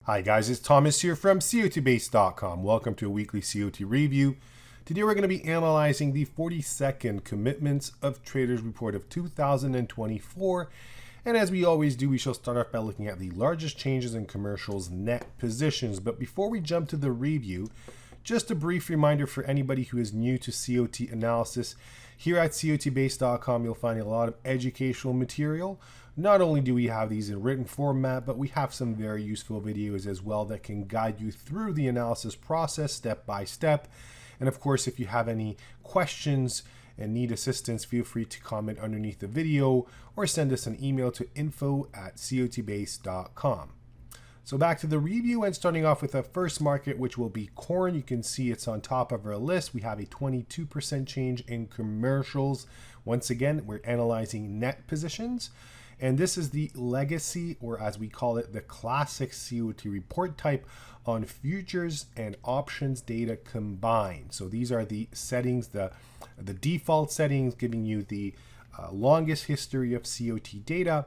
Hi guys, it's Thomas here from COTBase.com. Welcome to a weekly COT review. Today we're going to be analyzing the 42nd Commitments of Traders Report of 2024. And as we always do, we shall start off by looking at the largest changes in commercials net positions. But before we jump to the review, just a brief reminder for anybody who is new to COT analysis. Here at COTBase.com, you'll find a lot of educational material. Not only do we have these in written format, but we have some very useful videos as well that can guide you through the analysis process step by step. And of course, if you have any questions and need assistance, feel free to comment underneath the video or send us an email to info@cotbase.com. So back to the review, and starting off with the first market, which will be corn. You can see it's on top of our list. We have a 22% change in commercials. Once again, we're analyzing net positions. And this is the legacy, or as we call it, the classic COT report type on futures and options data combined. So these are the settings, the default settings, giving you the longest history of COT data,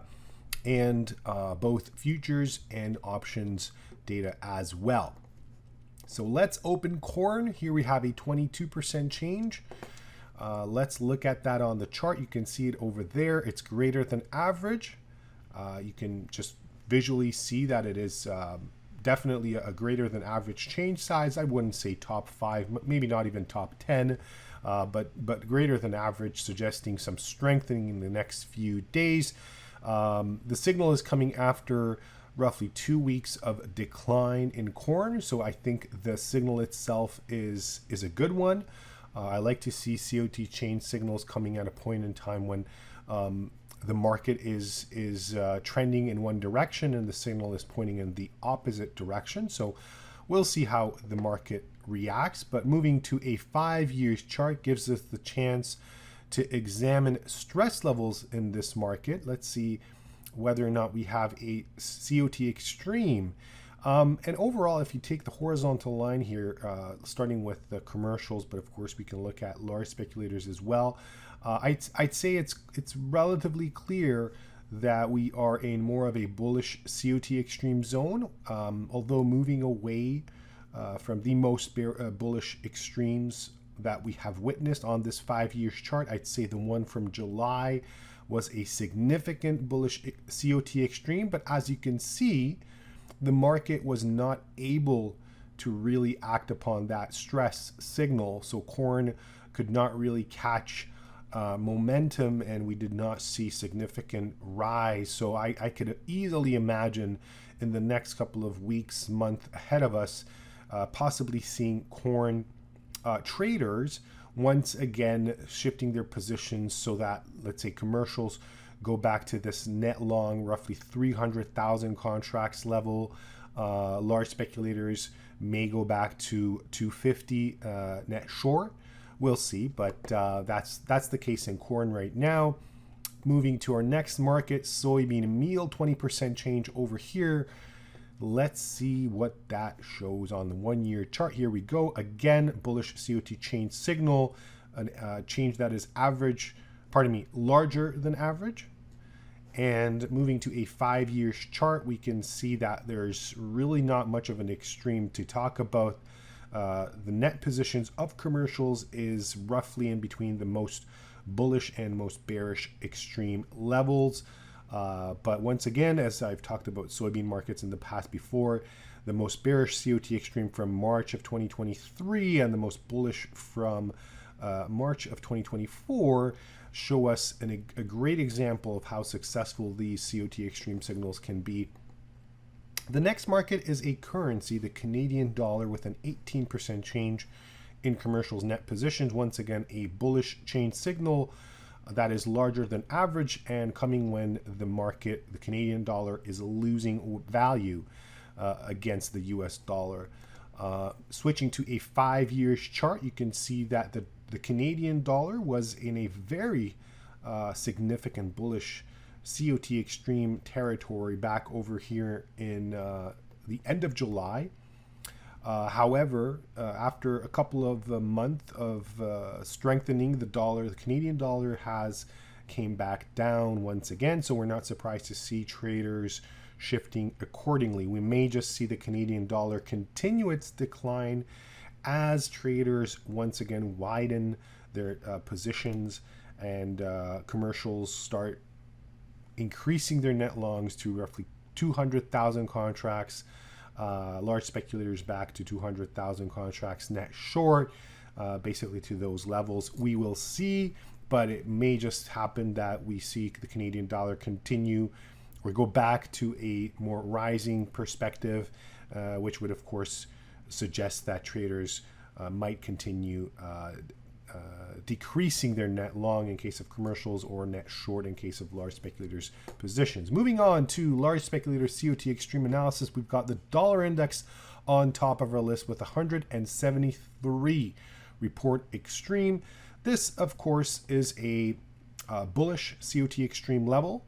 and both futures and options data as well. So let's open corn. Here we have a 22% change. Let's look at that on the chart. You can see it over there. It's greater than average. You can just visually see that it is definitely a greater than average change size. I wouldn't say top 5, maybe not even top 10, but greater than average, suggesting some strengthening in the next few days. The signal is coming after roughly 2 weeks of decline in corn, so I think the signal itself is a good one. I like to see COT change signals coming at a point in time when the market is trending in one direction and the signal is pointing in the opposite direction. So we'll see how the market reacts. But moving to a 5-year chart gives us the chance to examine stress levels in this market. Let's see whether or not we have a COT Extreme. And overall, if you take the horizontal line here, starting with the commercials, but of course we can look at large speculators as well, I'd say it's relatively clear that we are in more of a bullish COT Extreme zone, although moving away from the most bullish extremes that we have witnessed on this 5-year chart. I'd say the one from July was a significant bullish COT Extreme, but as you can see, the market was not able to really act upon that stress signal. So corn could not really catch momentum, and we did not see significant rise. So I could easily imagine in the next couple of weeks, month ahead of us, possibly seeing corn traders once again shifting their positions so that, let's say, commercials go back to this net long, roughly 300,000 contracts level. Large speculators may go back to 250 net short. We'll see, but that's the case in corn right now. Moving to our next market, soybean meal, 20% change over here. Let's see what that shows on the 1-year chart. Here we go. Again, bullish COT change signal, a change that is larger than average. And moving to a 5-year chart, we can see that there's really not much of an extreme to talk about. The net positions of commercials is roughly in between the most bullish and most bearish extreme levels. But once again, as I've talked about soybean markets in the past before, the most bearish COT Extreme from March of 2023 and the most bullish from March of 2024 show us a great example of how successful these COT Extreme signals can be. The next market is a currency, the Canadian dollar, with an 18% change in commercials net positions. Once again, a bullish change signal that is larger than average and coming when the Canadian dollar, is losing value against the US dollar. Switching to a 5-year chart, you can see that the Canadian dollar was in a very significant bullish COT Extreme territory back over here in the end of July. However, after a couple of months of strengthening the dollar, the Canadian dollar has came back down once again. So we're not surprised to see traders shifting accordingly. We may just see the Canadian dollar continue its decline as traders once again widen their positions and commercials start increasing their net longs to roughly 200,000 contracts, large speculators back to 200,000 contracts net short, basically to those levels. We will see, but it may just happen that we see the Canadian dollar continue or go back to a more rising perspective, which would of course suggest that traders might continue decreasing their net long in case of commercials or net short in case of large speculators positions. Moving on to large speculators COT extreme analysis, we've got the dollar index on top of our list with 173 report extreme. This of course is a bullish COT extreme level.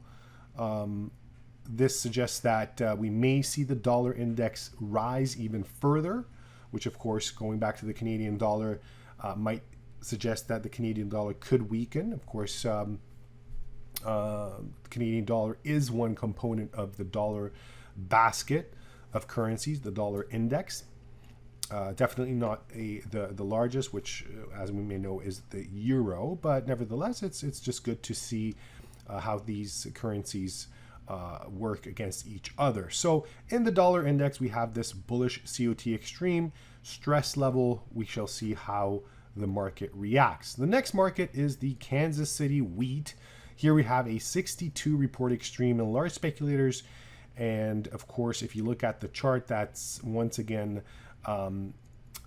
This suggests that we may see the dollar index rise even further, which of course, going back to the Canadian dollar, might suggest that the Canadian dollar could weaken. Of course, the Canadian dollar is one component of the dollar basket of currencies, the dollar index. Definitely not the largest, which, as we may know, is the euro. But nevertheless, it's just good to see how these currencies work against each other. So in the dollar index, we have this bullish COT extreme stress level. We shall see how the market reacts. The next market is the Kansas City wheat. Here we have a 62 report extreme in large speculators. And of course, if you look at the chart, that's once again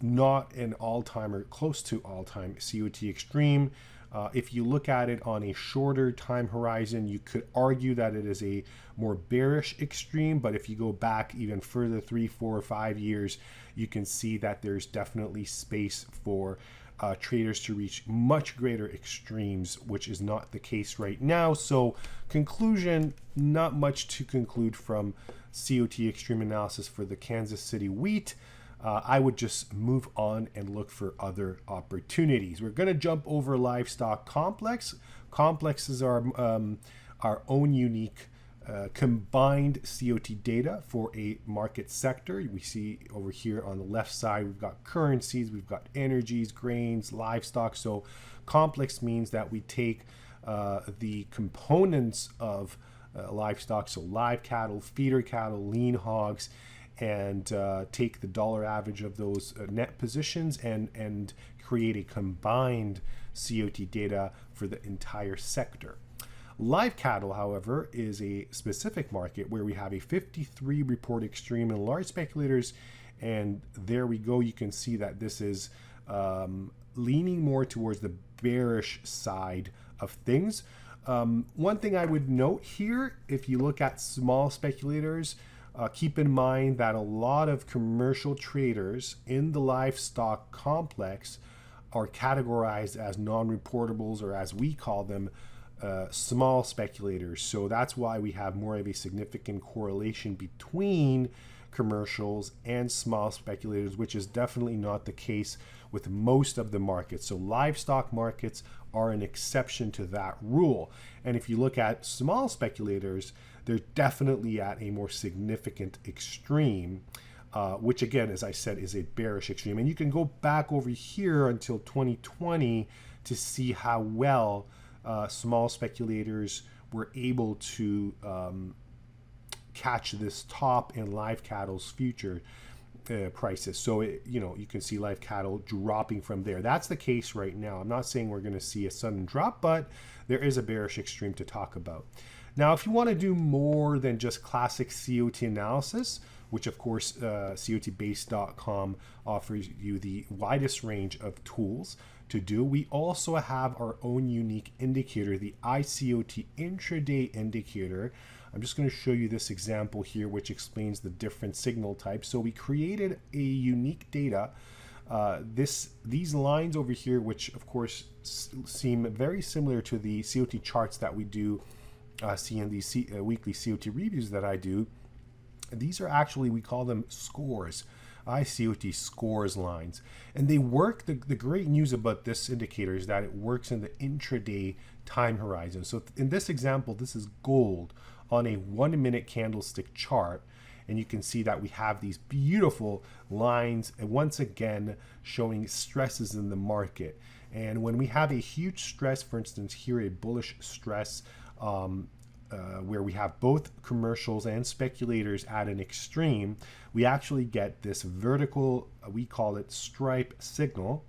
not an all-time or close to all-time COT extreme. If you look at it on a shorter time horizon, you could argue that it is a more bearish extreme. But if you go back even further, 3, 4, or 5 years, you can see that there's definitely space for traders to reach much greater extremes, which is not the case right now. So conclusion, not much to conclude from COT extreme analysis for the Kansas City wheat. I would just move on and look for other opportunities. We're going to jump over livestock complex. Complex is our own unique combined COT data for a market sector. We see over here on the left side, we've got currencies, we've got energies, grains, livestock. So complex means that we take the components of livestock, so live cattle, feeder cattle, lean hogs, and take the dollar average of those net positions and create a combined COT data for the entire sector. Live cattle, however, is a specific market where we have a 53 report extreme in large speculators, and there we go. You can see that this is leaning more towards the bearish side of things. One thing I would note here, if you look at small speculators, keep in mind that a lot of commercial traders in the livestock complex are categorized as non-reportables, or as we call them, small speculators. So that's why we have more of a significant correlation between commercials and small speculators, which is definitely not the case with most of the markets. So livestock markets are an exception to that rule. And if you look at small speculators, they're definitely at a more significant extreme, which again, as I said, is a bearish extreme. And you can go back over here until 2020 to see how well small speculators were able to catch this top in live cattle's future prices. So you can see live cattle dropping from there. That's the case right now. I'm not saying we're going to see a sudden drop, but there is a bearish extreme to talk about. Now, if you want to do more than just classic COT analysis, which of course COTBase.com offers you the widest range of tools to do, we also have our own unique indicator, the iCOT Intraday Indicator. I'm just going to show you this example here, which explains the different signal types. So we created a unique data. These lines over here, which of course seem very similar to the COT charts that we do see in these weekly COT reviews that I do. These are actually, we call them scores, iCOT scores lines. And they work, the great news about this indicator is that it works in the intraday time horizon. So in this example, this is gold on a 1-minute candlestick chart. And you can see that we have these beautiful lines, and once again showing stresses in the market. And when we have a huge stress, for instance here, a bullish stress, where we have both commercials and speculators at an extreme, we actually get this vertical, we call it stripe signal.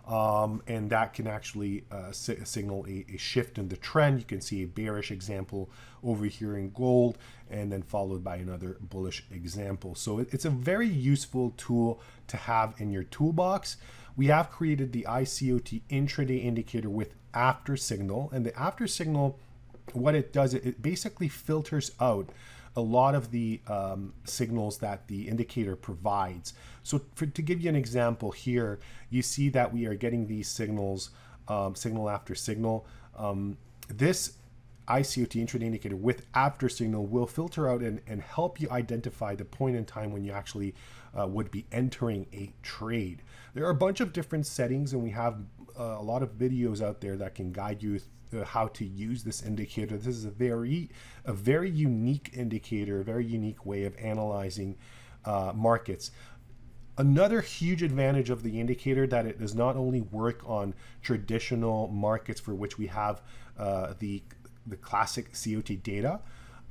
And that can actually signal a shift in the trend. You can see a bearish example over here in gold, and then followed by another bullish example. So it's a very useful tool to have in your toolbox. We have created the iCOT Intraday Indicator with AfterSignal, and the AfterSignal, what it does, it basically filters out a lot of the signals that the indicator provides. So to give you an example here, you see that we are getting these signals, signal after signal. This iCOT Intraday Indicator with AfterSignal will filter out and help you identify the point in time when you actually would be entering a trade. There are a bunch of different settings, and we have a lot of videos out there that can guide you how to use this indicator. This is a very unique indicator, a very unique way of analyzing markets. Another huge advantage of the indicator that it does not only work on traditional markets for which we have the classic COT data,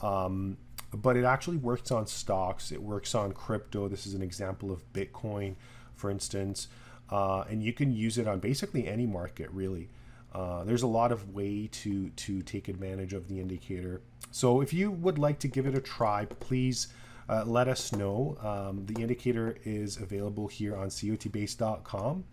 but it actually works on stocks. It works on crypto. This is an example of Bitcoin, for instance, and you can use it on basically any market, really. There's a lot of way to take advantage of the indicator. So if you would like to give it a try, please let us know. The indicator is available here on COTBase.com.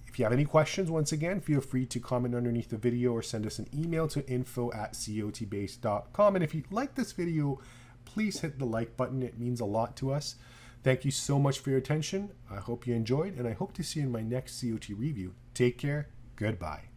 If you have any questions, once again, feel free to comment underneath the video or send us an email to info@cotbase.com. And if you like this video, please hit the like button. It means a lot to us. Thank you so much for your attention. I hope you enjoyed, and I hope to see you in my next COT review. Take care. Goodbye.